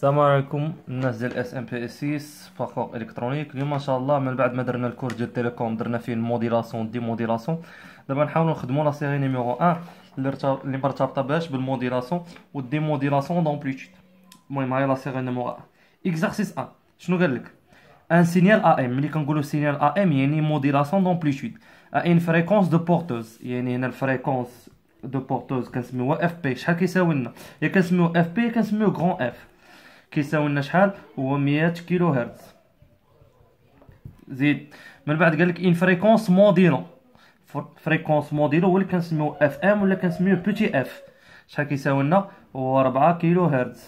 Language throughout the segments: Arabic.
السلام عليكم الناس ديال اس ام بي اس 6 باكور الكترونيك. اليوم ان شاء الله من بعد ما درنا الكور ديال تيليكوم درنا فيه الموديلاسيون دي موديلاسيون. دابا نحاولوا نخدموا لا سيري نيميرو 1 اللي مرتبطه باش بالموديلاسيون والدي موديلاسيون دامبليتود. المهم هاي لا سيري نيميرو 1. اكزرسيس 1 شنو قال لك؟ ان سينيال ا ام، ملي كنقولوا سينيال ا ام يعني موديلاسيون دامبليتود ا ان فريكونس دو بورتوز، يعني هنا الفريكونس دو بورتوز كنسميوها اف بي. شحال كيساوي لنا؟ يا كنسميو اف بي يا كنسميو غران اف. كيساوي لنا شحال؟ هو 100 كيلو هرتز. زيد من بعد قال لك ان فريكونس موديلون. فريكونس موديلو هو اللي كنسميو اف ام ولا كنسميو بوتي اف. شحال كيساوي لنا؟ هو 4 كيلو هرتز.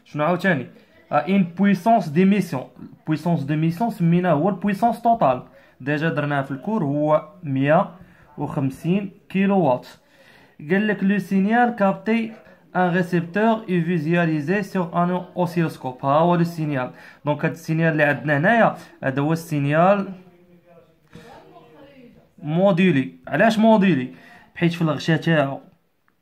شنو عاوتاني؟ ان بويسونس ديميسيون. بويسونس ديميسيون سميناه هو البويسونس توتال، ديجا درناها في الكور، هو 150 كيلو وات. قال لك لو سينيال كابتي ان ريسبتور اي فيزياليزي سور ان اوسيلوسكوب. ها هو لو سينيال. دونك هاد السينيال اللي عندنا هنايا هذا هو السينيال موديلي. علاش موديلي؟ حيت في الغشا تاعو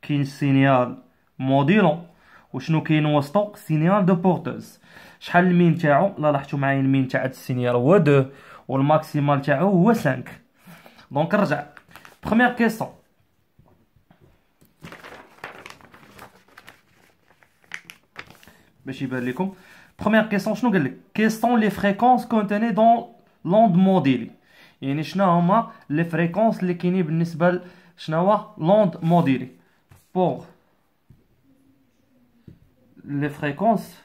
كاين السينيال موديلون، وشنو كاين وسطو؟ سينيال دو بورتوز. شحال المين تاعو؟ لا لاحظتوا معايا المين تاع هاد السينيال هو 2 والماكسيمال تاعو هو 5. دونك نرجع بروميير كيسيون. باش يبان لكم بروميير كيسيون شنو قال لك؟ كيسون لي فريكونس كونتيني دون لوند موديلي. يعني شنو هما لي فريكونس اللي كاينين بالنسبه شنو هو لوند موديلي؟ بور لي فريكونس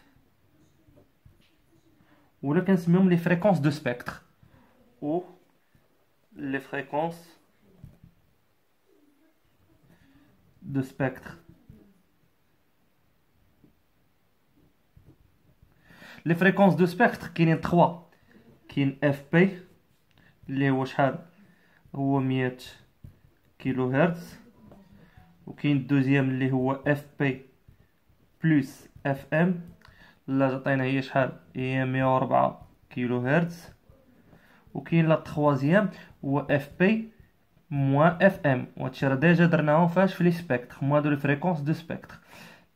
ولا كنسميهم لي فريكونس دو سبيكتر ou les fréquences de spectre. Les fréquences de spectre كاينين 3. كاين اف بي اللي هو شحال؟ هو 100 كيلو هرتز. وكاين الدوزيام اللي هو اف بي بلس اف ام اللي عطينا هي شحال؟ هي 104 كيلو هرتز. وكاين لا تخوازيام هو اف بي موان اف ام، وهادشي راه ديجا درناهم فاش في لي سبيكتر. هما هادو لي فريكونس دو سبيكتر.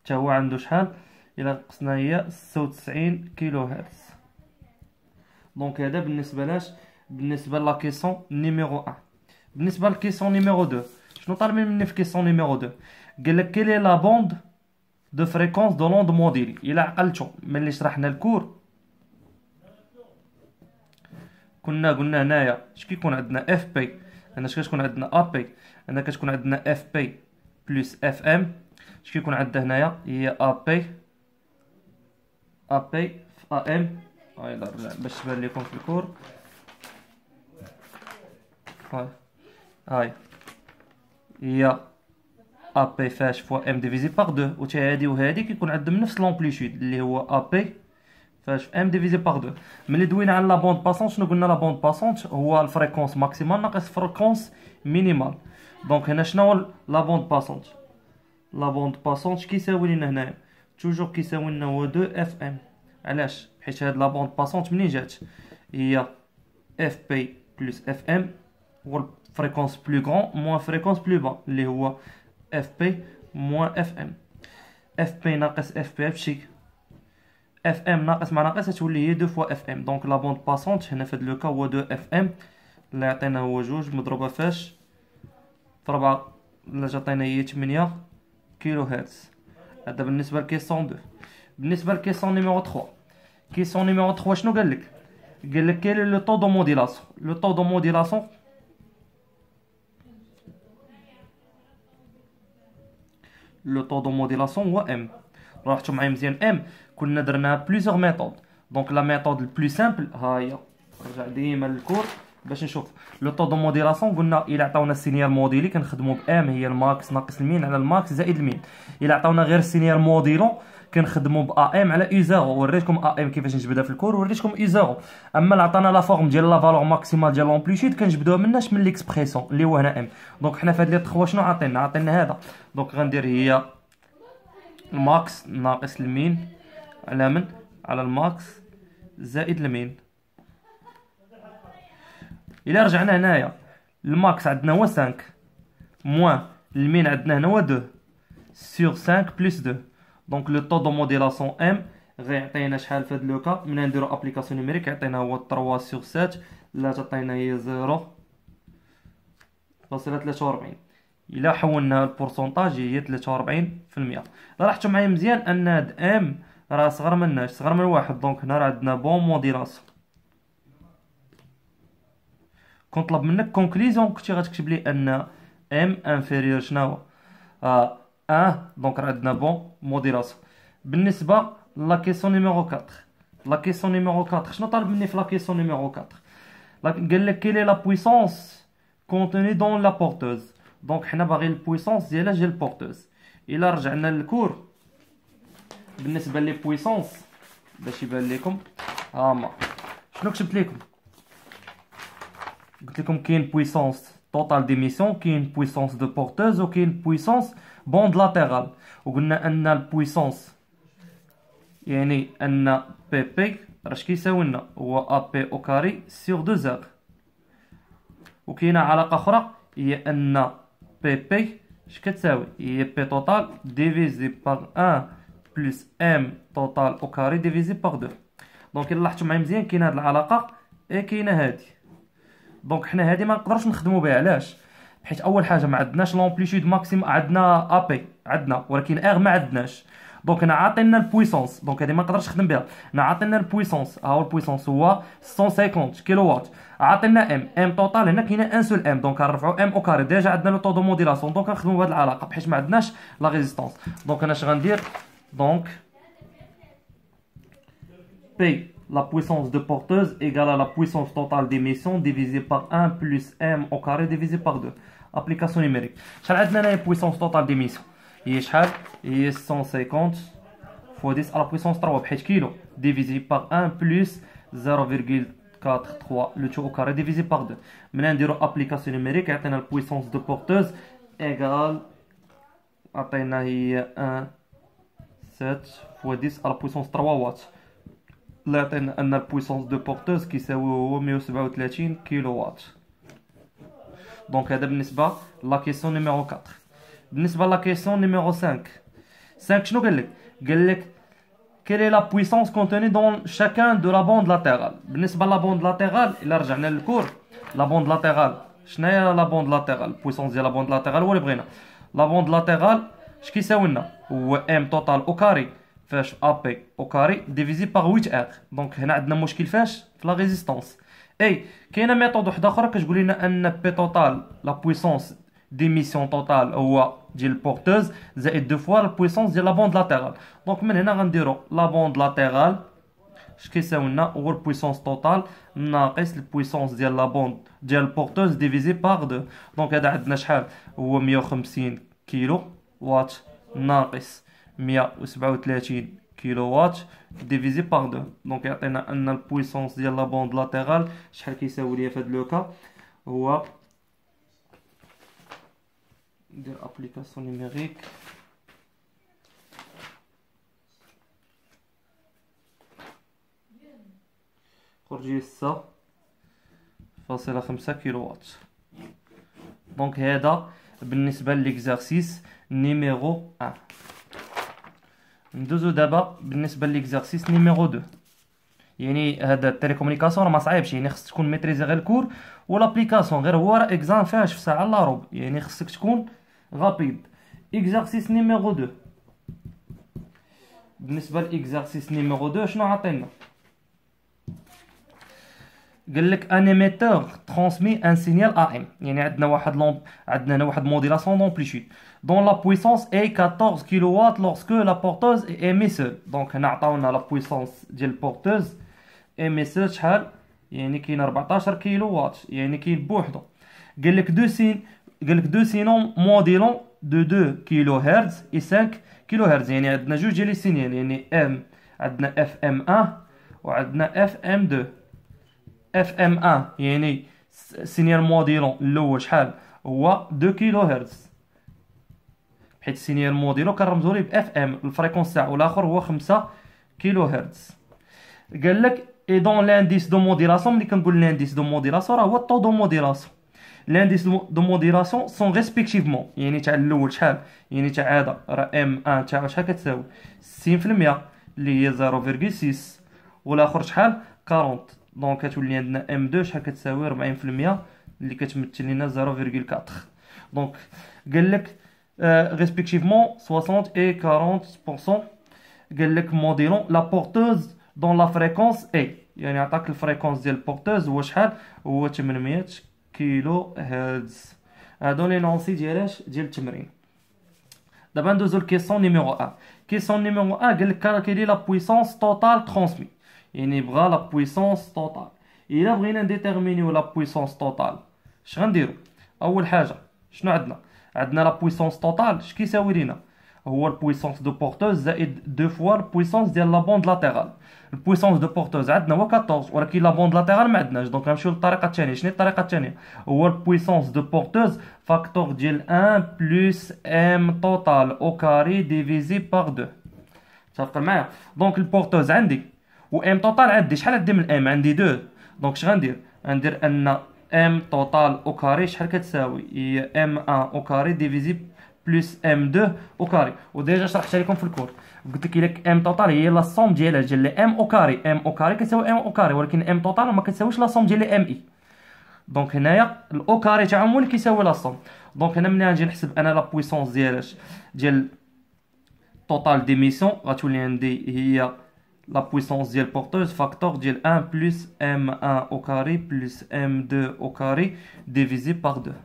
حتى هو عنده شحال؟ الا قسنا هي 96 كيلو هرتز. دونك هذا بالنسبه لاش؟ بالنسبه لا كيسون نيميرو 1. بالنسبه لكيسون نيميرو 2 شنو طالبين مني في كيسون نيميرو 2؟ قال لك كيلي لا بوند دو فريكونس دو لوند موديلي. الا عقلتو ملي شرحنا الكور كنا قلنا هنايا اش كيكون عندنا اف بي، هنا اش كتكون عندنا ا بي، هنا كتكون عندنا اف بي بلس اف ام. اش كيكون عندنا هنايا؟ هي ا بي في ا ام. هاي نرجع باش تبان لكم في الكور. هاي هي ا بي فاش فوا ام ديفيزي باغ 2، و تا هادي وهادي كيكون عندهم نفس لومبليتود اللي هو ا بي فاش ام ديفيزي باغ 2. ملي دوينا على لا بوند باسونت شنو قلنا؟ لا بوند باسونت هو الفريكونس ماكسيمال ناقص فريكونس مينيمال. دونك هنا شنو هو لا بوند باسونت؟ لا بوند باسونت كيساوي لنا هنايا توجور كيساوي لنا هو 2 اف ام. علاش؟ حيت هاد لا بوند باسونت منين جات؟ هي اف بي بلس اف ام هو فريكونس بلو غران موان فريكونس بلو با اللي هو اف بي موان اف ام. اف بي ناقص اف بي هادشي، اف ام ناقص مع ناقص تولي هي 2 فوا اف ام. دونك لا بوند باسونت هنا في هاد لو كا هو 2 اف ام اللي عطينا هو 2 مضروبه فاش؟ في 4 اللي عطينا هي 8 كيلو هرتز. هذا بالنسبه لكيسون 2. بالنسبه لكيسون نيميرو 3. كيسون نيميرو 3 شنو قال لك؟ قال لك كاين لو طو دو موديلاسيون. لو طو دو موديلاسيون لو طو دو موديلاسيون هو ام. راحتو معايا مزيان. ام كنا درناها بليزيور ميثود. دونك لا ميثود البلو سامبل ها هي. نرجع ديما للكور باش نشوف لو طو دو موديلاسيون. قلنا الا عطاونا السينيال موديلي كنخدموا بام هي الماكس ناقص المين على الماكس زائد المين. الا عطاونا غير السينيال موديلون كنخدموا با ام على اي زيرو. وريتكم ا ام كيفاش نجبدها في الكور، وريتكم اي زيرو. اما اللي عطانا لا فورم ديال لا فالور ماكسيمال ديال لومبليتود كنجبدوها مناش من ليكسبريسيون اللي هو هنا ام. دونك حنا في هاد لي 3 شنو عطينا هذا؟ دونك غندير هي الماكس ناقص المين على من؟ على الماكس زائد المين. الا رجعنا هنايا الماكس عندنا هو 5 موان المين عندنا هنا هو 2 سور 5 بلس 2. دونك لو طو دو موديلاسيون ام غيعطينا شحال في هاد لو كا. ملي نديرو ابليكاسيون نيميريك يعطينا هو 3 سور 7، لا تعطينا هي 0.43. الا حولنا البورسونتاج هي 43%. لاحظتوا معايا مزيان ان هاد ام راه صغر مناش، صغر من واحد. دونك هنا راه عندنا بون موديلاسيون. كنطلب منك كونكليزيون كنتي غتكتب لي ان ام انفيريور شنو هو دونك راه عندنا بون موديلاسيون. بالنسبه لا كيسيون نيميرو 4، لا كيسيون نيميرو 4 شنو طالب مني في لا كيسيون نيميرو 4؟ قال لك كيلي لا بويسونس كونتوني دون لا بورتوز. دونك حنا باغيين البويسونس ديالها ديال البورتوز. الا رجعنا للكور بالنسبه لي بويسونس باش يبان لكم، ما شنو كتبت لكم؟ قلت لكم كاين بويسونس توتال ديميسيون، كاين بويسونس دو بورتوز، وكاين بويسونس بوند لاتيرال. وقلنا ان البويسونس يعني ان بي بي راش كيساوي لنا هو ا بي او كاري سور 2 ار. وكاينه علاقه اخرى هي ان بي بي اش كتساوي؟ هي بي توتال ديفيزي باغ 1 بلس ام توتال او كاري ديفيزي باغ 2. دونك الا لاحظتوا معايا مزيان كاينه هاد العلاقه كاينه هادي. دونك حنا هادي ما نقدروش نخدموا بها. علاش؟ حيت اول حاجه ما عندناش لومبليتود ماكسيم، عندنا ا بي عندنا ولكن ار ما عندناش. دونك انا عاطينا البويسونس، دونك هادي ما نقدرش نخدم بها. انا عاطينا البويسونس، ها هو البويسونس هو 150 كيلو وات. عاطينا ام توتال هنا كاينه ان سول ام، دونك غنرفعوا ام او كاري. ديجا عندنا لو طو دو موديلاسيون، دونك غنخدموا بهاد العلاقه بحيث ما عندناش لا ريزيستانس. دونك انا اش غندير؟ دونك P, la puissance de porteuse égale à la puissance totale d'émission divisé par 1 plus m au carré divisé par 2. Application numérique. شحال عندنا هنايا puissance totale d'émission؟ هي شحال؟ هي 150 fois 10 à la puissance 3 بحيث كيلو divisé par 1 plus 0,43 le tout au carré divisé par 2. ملي نديرو application numérique يعطينا puissance de porteuse égale عطينا هي 1 7 fois 10 à la puissance 3 watts. لا عطينا ان البويسونس دو بورتوز كيساوي هو 137 كيلو وات. دونك هذا بالنسبه لا كيسيون نيميرو 4. بالنسبه لا كيسيون نيميرو 5 شنو قال لك؟ قال لك quelle est la puissance contenue dans chacun de la bande latérale. بالنسبه لا بوند لاتيرال الا رجعنا للكور، لا بوند لاتيرال شناهي لا بوند لاتيرال؟ البويسونس ديال لا بوند لاتيرال هو اللي بغينا. لا بوند لاتيرال اش كيساوي لنا؟ هو ام توتال او كاري فاش ا بي او كاري ديفيزي باغ 8 ار. دونك هنا عندنا مشكل فاش؟ في لا ريزيستانس. كاينه ميثود وحده اخرى كتقول لنا ان بي توتال لا بويسونس ديميسيون توتال هو ديال البورتوز زائد دو فوا البويسونس ديال لا بوند لاتيرال. دونك من هنا غنديرو لا بوند لاتيرال اش كيساوي لنا؟ هو البويسونس توتال ناقص البويسونس ديال لا بوند ديال البورتوز ديفيزي باغ 2. دونك هذا عندنا شحال؟ هو 150 كيلو وات ناقص 137 كيلو وات ديفيزي باغ 2. دونك يعطينا ان البويسونس ديال لا بوند لاتيرال شحال كيساوي ليا في هاد لو كا؟ هو ندير ابليكاسيون نيميريك خرج لي 6.5 كيلو وات. دونك هذا بالنسبه ليكزارسيس نيميرو 1. ندوزو دابا بالنسبه ليكزارسيس نيميرو 2. يعني هذا التليكومونيكاسيون راه ما صعيبش، يعني خصك تكون ميتريزي غير الكور والابليكاسيون، غير هو راه اكزام فاش في ساعه الا ربع، يعني خصك تكون غابيد. اكزارسيس نيميرو 2. بالنسبه لاكزارسيس نيميرو 2 شنو عطينا؟ قال لك ان ايميتور ترانسمي ان سينيال ا ام، يعني عندنا هنا واحد موديلاسيون دامبليتود دون لا بويسونس اي 14 كيلو وات لورسكو لا بورتوز ايمي سول. دونك هنا عطاونا لا بويسونس ديال البورتوز ايمي سول شحال؟ يعني كاين 14 كيلو وات، يعني كاين بوحدو. قال لك دو سينون موديلون دو 2 كيلو هرتز اي 5 كيلو هرتز. يعني عندنا جوج ديال لي سينيال، يعني ام عندنا اف ام 1 وعندنا اف ام 2. اف ام 1 يعني سينيال موديلون الاول شحال؟ هو 2 كيلو هرتز، حيت سينيال موديلو كنرمزو ليه باف ام الفريكونس تاعو، والاخر هو 5 كيلو هرتز. قال لك اي دون لانديس دو موديلاسيون، ملي كنقول لانديس دو موديلاسيون راه هو الطو دو موديلاسيون. l'indice de modulation sont respectivement يعني تاع الاول شحال يعني تاع هذا راه M1 تاعو شحال كتساوي 60% اللي هي 0.6 والاخر شحال 40 دونك كتولي عندنا M2 شحال كتساوي 40% اللي كتمثل لنا 0.4 دونك قال لك respectivement 60 et 40%. قال لك موديلون لا بورتوز دون لا فريكونس اي يعني عطاك الفريكونس ديال البورتوز هو شحال هو 800 كيلو هرتز. هادو لي نونسي ديال التمرين. دابا ندوزو لكيسيون نيميرو 1. كيسيون نيميرو 1 قال لك كالكولي لا بويسونس توتال ترانسمي يعني بغا لا بويسونس توتال. الا بغينا نديتيرمينيو لا بويسونس توتال اش غنديرو؟ اول حاجه شنو عندنا لا بويسونس توتال اش كيساوي لينا هو البويسونس دو بورتوز زائد دو فوا البويسونس ديال لا بوند لاتيرال. البويسونس دو بورتوز عندنا هو 14 ولكن لا بوند لاتيرال ما عندناش دونك غنمشيو للطريقه الثانيه. شنو الطريقه الثانيه؟ هو البويسونس دو بورتوز فاكتور ديال 1 بلس ام توتال او كاري ديفيزي باغ 2. متفقين معايا؟ دونك البورتوز عندي و ام توتال عندي شحال عندي من ام عندي 2 دونك اش غندير ان ام توتال او كاري شحال كتساوي هي ام 1 او كاري ديفيزي بلس ام 2 او كاري. وديجا شرحتها لكم في الكور قلت لك الا ام توتال هي لا سوم ديالها ديال لي ام او كاري. ام او كاري كتساوي ام او كاري ولكن ام توتال ما كتساويش لا سوم ديال لي ام اي. دونك هنايا الاو كاري تاعهم هو اللي كيساوي لا سوم. دونك هنا ملي غنجي نحسب انا لا بويسونس ديال توتال ديميسيون غتولي عندي هي لا بويسونس ديال بورتوز فاكتور ديال 1 بلس ام 1 او كاري بلس ام 2 او كاري ديفيزي باغ 2.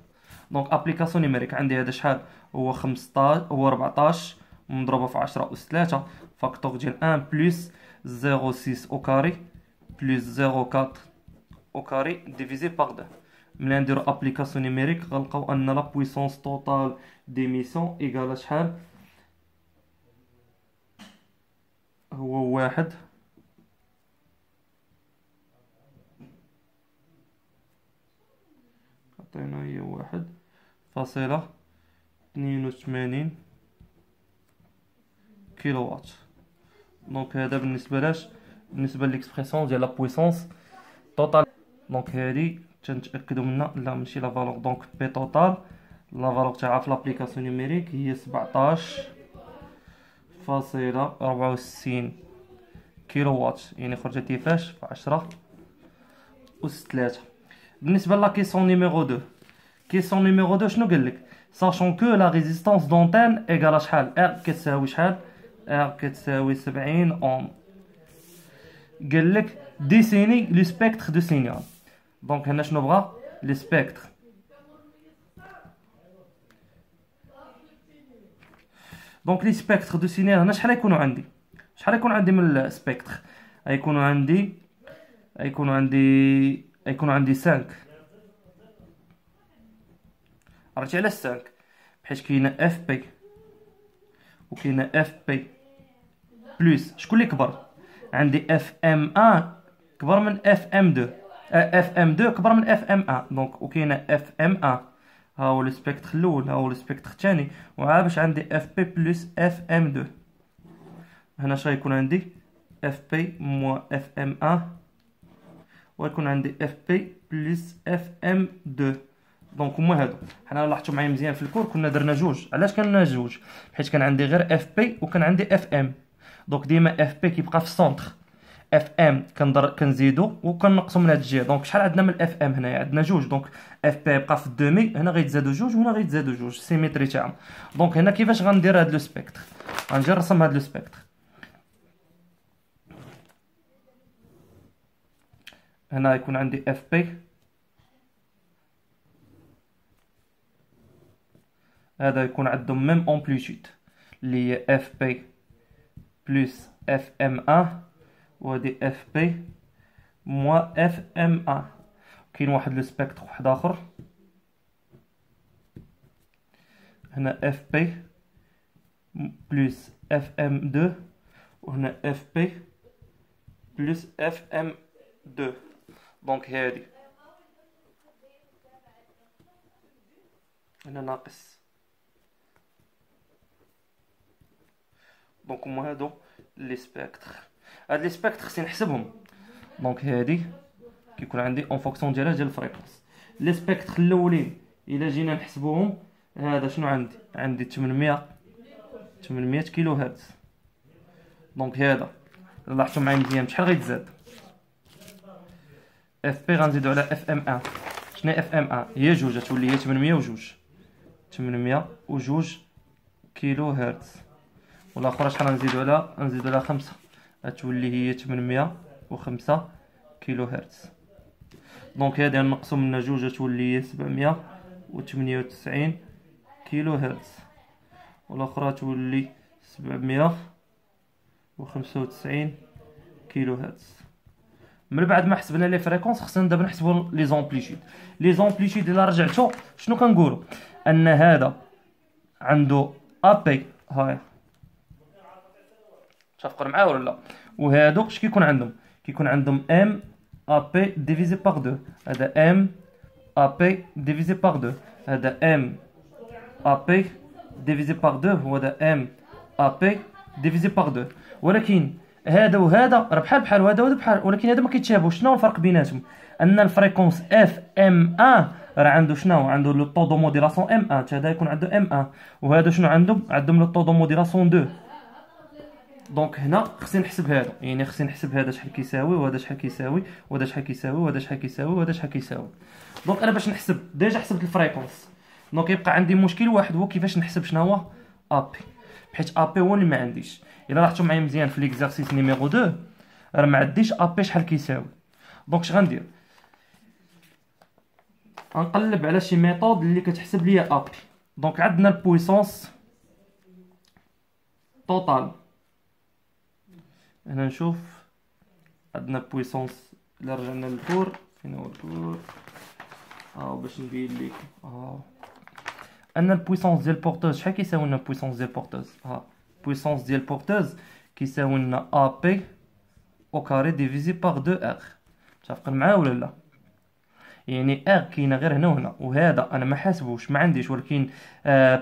دونك ابليكاسيون نيميريك عندي هذا شحال هو 15 هو 14 مضروبه في 10 اس 3 فاكتور ديال 1 بلس 0.6 او كاري بلس 0.4 او كاري ديفيزي باغ 2. ملي نديرو ابليكاسيون نيميريك غنلقاو ان لا بويسونس توتال ديميسيون ايكال شحال هو 1 عطينا هي 1.82 كيلو وات. دونك هذا بالنسبه ليكسبريسيون ديال لا بويسونس توتال. دونك هادي تنتاكدوا منها لا ماشي لا فالور. دونك بي توتال لا فالور تاعها في لابليكاسيون نيميريك هي 17.64 كيلو وات يعني خرجت كيفاش في 10 أس 3. بالنسبه لا كيسيون نيميرو 2 كيسيون نيميرو 2 شنو قال لك ساشون كو لا ريزيستانس دونتين ايغال شحال ار كتساوي شحال ار كتساوي 70 اوم. قال لك ديسيني لو سبيكتر دو سينيال. دونك هنا شنو بغا لي سبيكتر دونك لي سبيكتر دو سينيال هنا شحال يكونوا عندي من السبيكتر يكونوا عندي 5. عرفتي على 5 بحيث كاينه اف بي وكاينه اف بي بلس شكون اللي كبر عندي اف ام 1 كبر من اف ام 2 اف ام 2 كبر من اف ام 1 دونك وكاينه اف ام 1 ها هو السبيكتر الاول ها هو السبيكتر الثاني وعا باش عندي اف بي بلس اف ام 2 هنا اش غيكون عندي اف بي موا اف ام 1 ويكون عندي اف بي بلس اف ام 2. دونك هما هادو حنا لاحظتوا معايا مزيان في الكور كنا درنا جوج. علاش كان جوج؟ حيت كان عندي غير اف بي وكان عندي اف ام. دونك ديما اف بي كيبقى في السونتر اف ام كنزيدو وكنقصو من هاد الجهه. دونك شحال عندنا من الاف ام هنايا عندنا جوج دونك اف بي يبقى في الدومي هنا غيتزادو جوج وهنا غيتزادو جوج سيميتري تاعهم. دونك هنا كيفاش غندير هاد لو سبيكتر غنجي نرسم هاد لو سبيكتر. هنا يكون عندي اف بي هذا يكون عندهم ميم امبليتود اللي هي اف بي بلس اف ام 1 وهادي اف بي موا اف ام 1. كاين واحد لو سبيكتر واحد اخر هنا اف بي بلس اف ام 2 وهنا اف بي بلس اف ام 2. دونك هادي هنا ناقص. دونك هما هادو لي سبيكتر. هاد لي سبيكتر خصني نحسبهم. دونك هادي كيكون عندي اون فونكسيون ديال الفريكونس لي سبيكتر الاولين الا جينا نحسبوهم، هذا شنو عندي 800 كيلو هرتز. دونك هذا لاحظتوا معايا مزيان شحال غيتزاد. اف بي غنزيدو على اف ام ان. شنو اف ام ان؟ هي جوج، غتولي هي 802 كيلو هرتز. والاخرى شحال نزيدو على 5، غتولي هي 805 كيلو هرتز. دونك هادي نقصو منها جوج غتولي هي 798 كيلو هرتز، والاخرى تولي 795 كيلو هرتز. من بعد ما حسبنا لي فريكونس خصنا دابا نحسبوا لي زامبليتود. لي زامبليتود الا رجعتو شنو كنقولوا؟ ان هذا عنده ا بي، هاي متفقين معايا ولا لا؟ وهادو اش كيكون عندهم؟ كيكون عندهم ام ا بي ديفيزي باغ 2. هذا ام ا بي ديفيزي باغ 2، هذا ام ا بي ديفيزي باغ 2، وهذا ام ا بي ديفيزي باغ 2. ولكن هذا وهذا راه بحال وهذا بحال، ولكن هذا ما كيتشابهوش. شنو الفرق بيناتهم؟ ان الفريكونس اف ام 1 راه عنده شنو؟ عنده لو طو دو موديلاسيون ام 1، هذا يكون عنده ام 1، وهذا شنو عندهم لو طو دو موديلاسيون 2. دونك هنا خصني نحسب هذا، يعني خصني نحسب هذا شحال كيساوي، وهذا شحال كيساوي، وهذا شحال كيساوي، وهذا شحال كيساوي، وهذا شحال كيساوي. دونك انا باش نحسب ديجا حسبت الفريكونس. دونك يبقى عندي مشكل واحد، هو كيفاش نحسب شنو هو ا بي، حيت ا بي هو اللي ما عنديش. الا لاحظتوا معايا مزيان في ليكزارسيس نيميرو 2 راه ما عنديش ا بي شحال كيساوي. دونك اش غندير؟ غنقلب على شي ميثود اللي كتحسب ليا ا بي. دونك عندنا البويسونس توتال. هنا نشوف عندنا بويسونس. الا رجعنا للكور، فين هو الكور؟ باش نبين لك ان البويسونس ديال بورتوز شحال كيساوي لنا البويسونس ديال بورتوز؟ بويسونس ديال بورتوز كيساوي لنا ا بي او كاري ديفيزي باغ 2 ار. متفقين معايا ولا لا؟ يعني ار كاينه غير هنا وهنا، وهذا انا ما حاسبوش ما عنديش، ولكن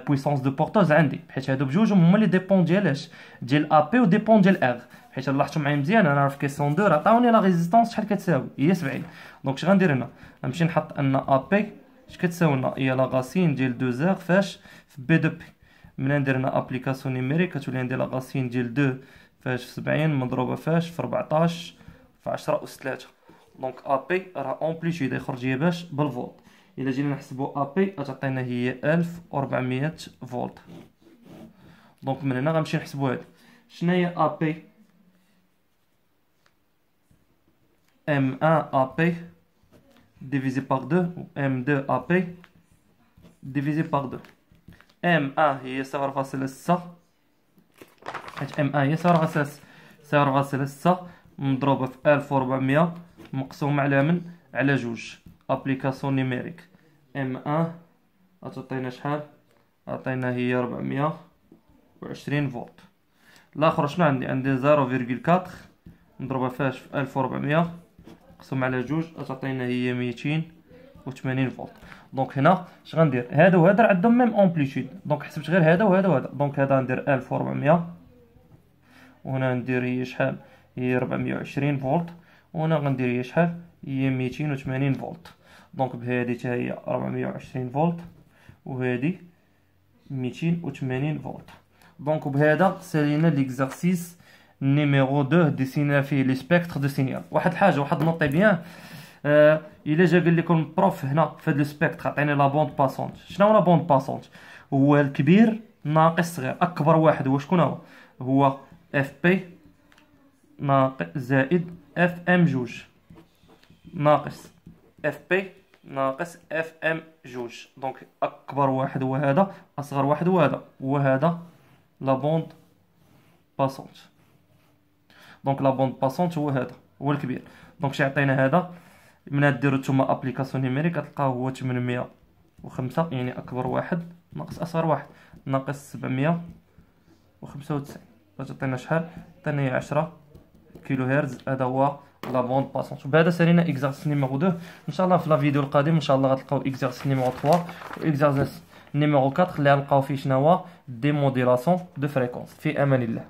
بويسونس دو بورتوز عندي، حيت هادو بجوج هما لي ديبون ديالاش ديال ا بي و ديبون ديال ار. حيت لاحظتوا معايا مزيان انا في كيسيون 2 عطاوني لا ريزيستانس شحال كتساوي، هي 70. دونك اش غندير هنا؟ غنمشي نحط ان ا بي اش كتساوي لنا هي لا غاسين ديال 2 ار فاش في بي دو بي. من ندير هنا ابليكاسيون نيميريك كتولي عندي لا غاسين ديال 2 فاش في 70 مضروبه فاش في 14 في 10 أس 3. دونك ا بي راه امبليتود يخرج هي باش بالفولت. الا جينا نحسبوا ا بي غتعطينا هي 1400 فولت. دونك من هنا غنمشي نحسبوا هادي. شنو هي ا بي؟ ام 1 ا بي ديفيزي باغ 2 و ام 2 ا بي ديفيزي باغ 2. ام 1 هي 0.6، حيت ام 1 هي 0.6 مضروبه في 1400 مقسوم على من؟ على جوج. ابليكاسيون نيميريك ام 1 غتعطينا شحال؟ عطينا هي 420 فولت. الاخر شنو عندي 0.4 مضروبه فاش في 1400 مقسوم على جوج غتعطينا هي 280 فولت. دونك هنا اش غندير؟ هذا وهذا عندهم ميم امبليتود، دونك حسبت غير هذا وهذا وهذا. دونك هذا ندير 1400 وهنا ندير هي شحال؟ هي 420 فولت، وهنا غندير هي شحال؟ هي 280 فولت. دونك بهادي حتى هي 420 فولت وهادي 280 فولت. دونك بهذا سالينا ليكزارسيس نيميرو 2 ديسينا فيه لي سبيكتر دو سينيال. واحد الحاجه واحد نوطي بيان، الا جا قال لكم البروف هنا في هاد لو سبيكتر عطيني لا بوند باسونت. شنو لا بوند باسونت؟ هو الكبير ناقص صغير. اكبر واحد هو شكون هو اف بي ناقص زائد اف ام جوج ناقص اف بي ناقص اف ام جوج. دونك اكبر واحد هو هذا، اصغر واحد هو هذا، وهذا لا بوند باسونت. دونك لا بوند باسونت هو هذا هو الكبير. دونك شي عطينا هذا من ديروا نتوما ابليكاسيون نيميريك غتلقاو هو 805، يعني اكبر واحد ناقص اصغر واحد ناقص 795 غتعطينا شحال؟ عطينا هي 10 كيلو هرتز. هذا هو لا بوند باسونت. وبهذا سالينا اكزارسيس نيميرو 2. ان شاء الله في لا فيديو القادم ان شاء الله غتلقاو اكزارسيس نيميرو 3 و اكزارسيس نيميرو 4 اللي غنلقاو فيه شنو هو دي موديلاسيون دو فريكونس. في امان الله.